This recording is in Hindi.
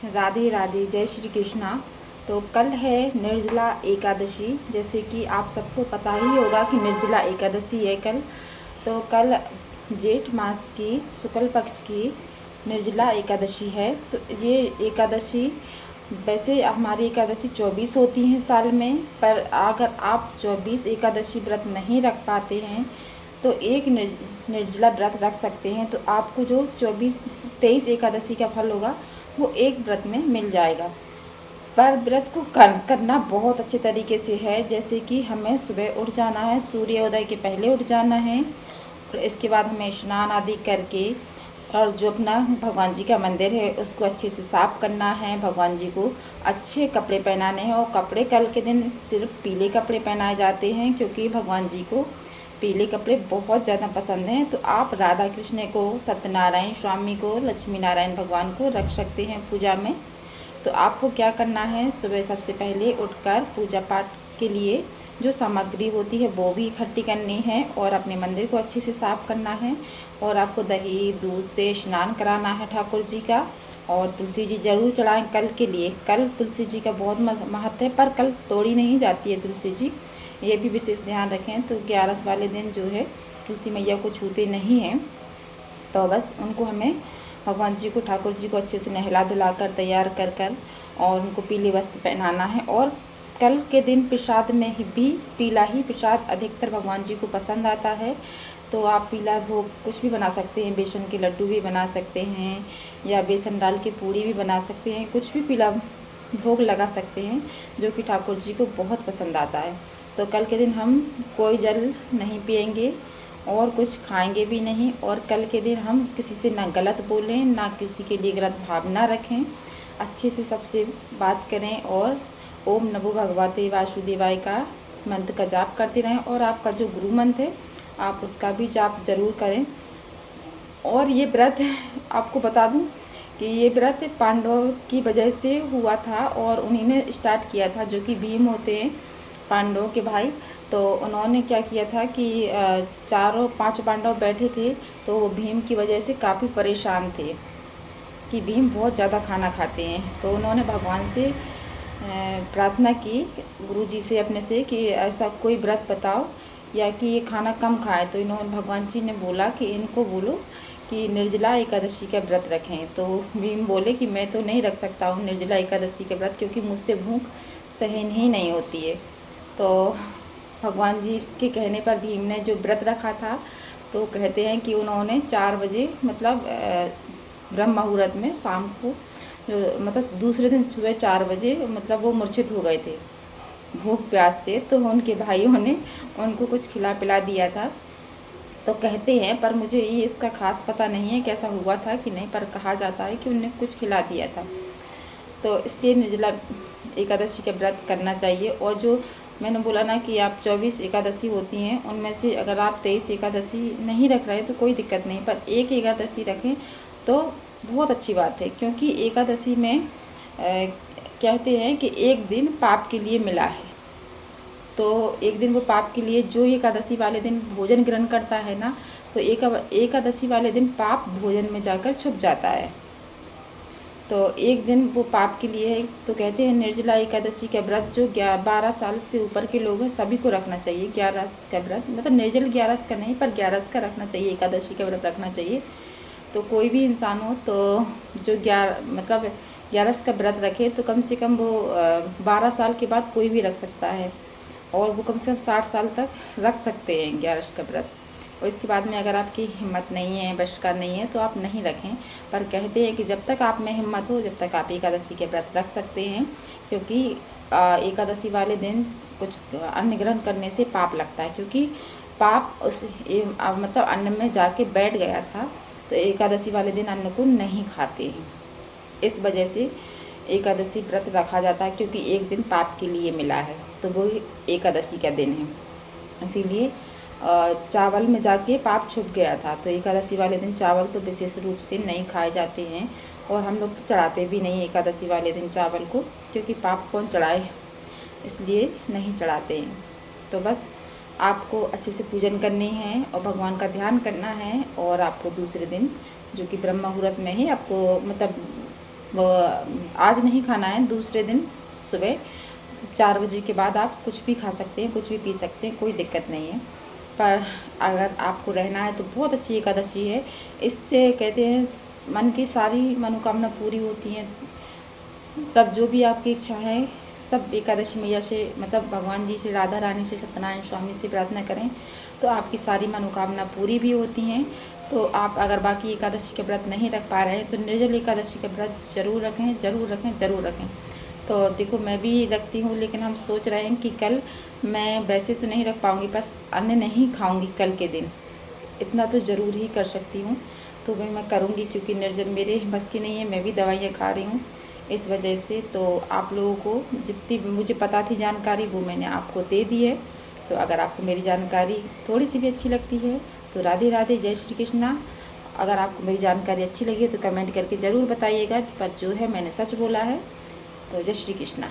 राधे राधे, जय श्री कृष्णा। तो कल है निर्जला एकादशी। जैसे कि आप सबको पता ही होगा कि निर्जला एकादशी है कल। तो कल जेठ मास की शुक्ल पक्ष की निर्जला एकादशी है। तो ये एकादशी, वैसे हमारी एकादशी 24 होती हैं साल में, पर अगर आप 24 एकादशी व्रत नहीं रख पाते हैं तो एक निर्जला व्रत रख सकते हैं। तो आपको जो 23 एकादशी का फल होगा वो एक व्रत में मिल जाएगा। पर व्रत को करना बहुत अच्छे तरीके से है। जैसे कि हमें सुबह उठ जाना है, सूर्योदय के पहले उठ जाना है, और इसके बाद हमें स्नान आदि करके और जो अपना भगवान जी का मंदिर है उसको अच्छे से साफ़ करना है। भगवान जी को अच्छे कपड़े पहनाने हैं, और कपड़े कल के दिन सिर्फ पीले कपड़े पहनाए जाते हैं, क्योंकि भगवान जी को पीले कपड़े बहुत ज़्यादा पसंद हैं। तो आप राधा कृष्ण को, सत्यनारायण स्वामी को, लक्ष्मी नारायण भगवान को रख सकते हैं पूजा में। तो आपको क्या करना है, सुबह सबसे पहले उठकर पूजा पाठ के लिए जो सामग्री होती है वो भी इकट्ठी करनी है, और अपने मंदिर को अच्छे से साफ़ करना है। और आपको दही दूध से स्नान कराना है ठाकुर जी का, और तुलसी जी जरूर चढ़ाएं कल के लिए। कल तुलसी जी का बहुत महत्व है, पर कल तोड़ी नहीं जाती है तुलसी जी, ये भी विशेष ध्यान रखें। तो 11 वाले दिन जो है तुलसी मैया को छूते नहीं हैं। तो बस उनको हमें भगवान जी को, ठाकुर जी को अच्छे से नहला धुला कर तैयार कर कर और उनको पीले वस्त्र पहनाना है। और कल के दिन प्रसाद में भी पीला ही प्रसाद अधिकतर भगवान जी को पसंद आता है। तो आप पीला भोग कुछ भी बना सकते हैं, बेसन के लड्डू भी बना सकते हैं, या बेसन डाल के पूड़ी भी बना सकते हैं, कुछ भी पीला भोग लगा सकते हैं जो कि ठाकुर जी को बहुत पसंद आता है। तो कल के दिन हम कोई जल नहीं पिएंगे और कुछ खाएंगे भी नहीं, और कल के दिन हम किसी से ना गलत बोलें, ना किसी के लिए गलत भावना रखें, अच्छे से सबसे बात करें, और ओम नमो भगवते वासुदेवाय का मंत्र का जाप करते रहें। और आपका जो गुरु मंत्र है आप उसका भी जाप जरूर करें। और ये व्रत आपको बता दूं कि ये व्रत पांडवों की वजह से हुआ था, और उन्हीं ने स्टार्ट किया था, जो कि भीम होते हैं पांडवों के भाई। तो उन्होंने क्या किया था कि चारों 5 पांडव बैठे थे, तो वो भीम की वजह से काफ़ी परेशान थे कि भीम बहुत ज़्यादा खाना खाते हैं। तो उन्होंने भगवान से प्रार्थना की, गुरु जी से अपने से, कि ऐसा कोई व्रत बताओ या कि ये खाना कम खाए। तो इन्होंने, भगवान जी ने बोला कि इनको बोलो कि निर्जला एकादशी का व्रत रखें। तो भीम बोले कि मैं तो नहीं रख सकता हूँ निर्जला एकादशी का व्रत, क्योंकि मुझसे भूख सहन ही नहीं होती है। तो भगवान जी के कहने पर भीम ने जो व्रत रखा था, तो कहते हैं कि उन्होंने 4 बजे मतलब ब्रह्म मुहूर्त में शाम को, जो मतलब दूसरे दिन सुबह 4 बजे मतलब वो मूर्छित हो गए थे भूख प्यास से। तो उनके भाइयों ने उनको कुछ खिला पिला दिया था। तो कहते हैं, पर मुझे ये इसका खास पता नहीं है कैसा हुआ था कि नहीं, पर कहा जाता है कि उन्हें कुछ खिला दिया था। तो इसलिए निर्जला एकादशी का व्रत करना चाहिए। और जो मैंने बोला ना कि आप 24 एकादशी होती हैं, उनमें से अगर आप 23 एकादशी नहीं रख रहे तो कोई दिक्कत नहीं, पर एक एकादशी रखें तो बहुत अच्छी बात है। क्योंकि एकादशी में कहते हैं कि एक दिन पाप के लिए मिला है। तो एक दिन वो पाप के लिए, जो एकादशी वाले दिन भोजन ग्रहण करता है ना, तो एकादशी वाले दिन पाप भोजन में जाकर छुप जाता है। तो एक दिन वो पाप के लिए है। तो कहते हैं निर्जला एकादशी का व्रत जो 12 साल से ऊपर के लोग हैं सभी को रखना चाहिए। 11 का व्रत, मतलब निर्जल 11 का नहीं, पर 11 का रखना चाहिए, एकादशी का व्रत रखना चाहिए। तो कोई भी इंसान हो तो जो 11 का व्रत रखे, तो कम से कम वो 12 साल के बाद कोई भी रख सकता है, और वो कम से कम 60 साल तक रख सकते हैं 11 का व्रत। और इसके बाद में अगर आपकी हिम्मत नहीं है, वश का नहीं है, तो आप नहीं रखें। पर कहते हैं कि जब तक आप में हिम्मत हो, जब तक आप एकादशी के व्रत रख सकते हैं। क्योंकि एकादशी वाले दिन कुछ अन्न ग्रहण करने से पाप लगता है, क्योंकि पाप उस मतलब अन्न में जाके बैठ गया था। तो एकादशी वाले दिन अन्न को नहीं खाते हैं, इस वजह से एकादशी व्रत रखा जाता है, क्योंकि एक दिन पाप के लिए मिला है, तो वो एकादशी का दिन है। इसीलिए चावल में जाके पाप छुप गया था। तो एकादशी वाले दिन चावल तो विशेष रूप से नहीं खाए जाते हैं, और हम लोग तो चढ़ाते भी नहीं एकादशी वाले दिन चावल को, क्योंकि पाप कौन चढ़ाए, इसलिए नहीं चढ़ाते हैं। तो बस आपको अच्छे से पूजन करनी है और भगवान का ध्यान करना है, और आपको दूसरे दिन जो कि ब्रह्म मुहूर्त में ही आपको मतलब वो आज नहीं खाना है, दूसरे दिन सुबह 4 बजे के बाद आप कुछ भी खा सकते हैं, कुछ भी पी सकते हैं, कोई दिक्कत नहीं है। पर अगर आपको रहना है तो बहुत अच्छी एकादशी है। इससे कहते हैं मन की सारी मनोकामना पूरी होती हैं। मतलब जो भी आपकी इच्छा है सब एकादशी मैया से, मतलब भगवान जी से, राधा रानी से, सत्यनारायण स्वामी से प्रार्थना करें तो आपकी सारी मनोकामना पूरी भी होती हैं। तो आप अगर बाकी एकादशी के व्रत नहीं रख पा रहे हैं तो निर्जल एकादशी के व्रत जरूर रखें, ज़रूर रखें, ज़रूर रखें। तो देखो मैं भी रखती हूँ, लेकिन हम सोच रहे हैं कि कल मैं वैसे तो नहीं रख पाऊँगी, बस अन्न नहीं खाऊँगी कल के दिन, इतना तो ज़रूर ही कर सकती हूँ। तो वही मैं करूँगी, क्योंकि निर्जल मेरे बस की नहीं है, मैं भी दवाइयाँ खा रही हूँ इस वजह से। तो आप लोगों को जितनी मुझे पता थी जानकारी वो मैंने आपको दे दी है। तो अगर आपको मेरी जानकारी थोड़ी सी भी अच्छी लगती है तो राधे राधे, जय श्री कृष्णा। अगर आपको मेरी जानकारी अच्छी लगी है तो कमेंट करके ज़रूर बताइएगा, पर जो है मैंने सच बोला है। तो जय श्री कृष्णा।